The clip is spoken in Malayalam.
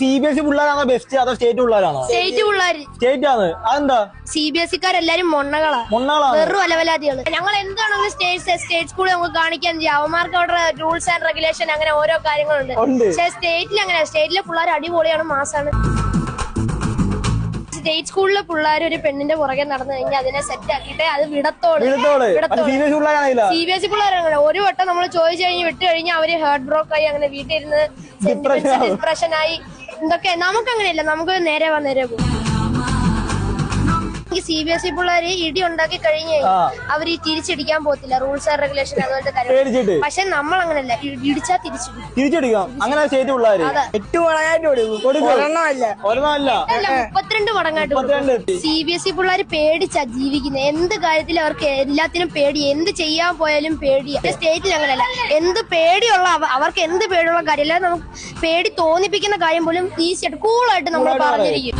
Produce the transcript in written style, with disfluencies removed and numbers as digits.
CBSE പിള്ളേരാണോ ബെസ്റ്റ് അതോ സ്റ്റേറ്റ് പിള്ളേരാണോ? സ്റ്റേറ്റ് പിള്ളേര്. സ്റ്റേറ്റ് ആണ്. അതെന്താ? CBSEക്കാരെല്ലാരും മൊണ്ണകളാ, വെറും അലവലാദികള്. ഞങ്ങൾ എന്താണെങ്കിലും സ്റ്റേറ്റ് സ്കൂളിൽ നമുക്ക് കാണിക്കാൻ ചെയ്യാം. അവന്മാർക്ക് അവിടെ റൂൾസ് ആൻഡ് റെഗുലേഷൻ അങ്ങനെ ഓരോ കാര്യങ്ങളുണ്ട്. പക്ഷെ സ്റ്റേറ്റിൽ അങ്ങനെ, സ്റ്റേറ്റിലെ പിള്ളേർ അടിപൊളിയാണ്, മാസാണ്. സ്റ്റേറ്റ് സ്കൂളിലെ പിള്ളേർ ഒരു പെണ്ണിന്റെ പുറകെ നടന്നു കഴിഞ്ഞാൽ അതിനെ സെറ്റ് ആക്കിയിട്ട് അത് വിടത്തോട്. CBSE പിള്ളേരങ്ങനെ ഒരു വട്ടം നമ്മൾ ചോദിച്ചു കഴിഞ്ഞ് വിട്ട് കഴിഞ്ഞാൽ അവര് ഹേർട്ട് ബ്രോക്ക് ആയി അങ്ങനെ വീട്ടിൽ ഇരുന്ന് ഡിപ്രഷനായി. എന്തൊക്കെ നമുക്കങ്ങനെയല്ല, നമുക്ക് നേരെ പോകും. CBSE പിള്ളേര് ഇടി ഉണ്ടാക്കി കഴിഞ്ഞ് അവര് തിരിച്ചടിക്കാൻ പോകത്തില്ല, റൂൾസ് ആൻഡ് റെഗുലേഷൻ അതുപോലത്തെ കാര്യം. പക്ഷെ നമ്മൾ അങ്ങനെയല്ല, ഇടിച്ചാ തിരിച്ചടിക്കാം. അങ്ങനെ സ്റ്റേറ്റ് പിള്ളേര് 32 മടങ്ങായിട്ട്. CBSE പിള്ളേര് പേടിച്ചാ ജീവിക്കുന്നത്. എന്ത് കാര്യത്തിലും അവർക്ക് എല്ലാത്തിനും പേടി, എന്ത് ചെയ്യാൻ പോയാലും പേടിയാ. സ്റ്റേറ്റിൽ അങ്ങനെയല്ല, എന്ത് പേടിയുള്ള അവർക്ക് എന്ത് പേടിയുള്ള കാര്യം, അല്ലാതെ നമുക്ക് പേടി തോന്നിപ്പിക്കുന്ന കാര്യം പോലും ഈസിയായിട്ട് കൂളായിട്ട് നമ്മൾ പറഞ്ഞിരിക്കും.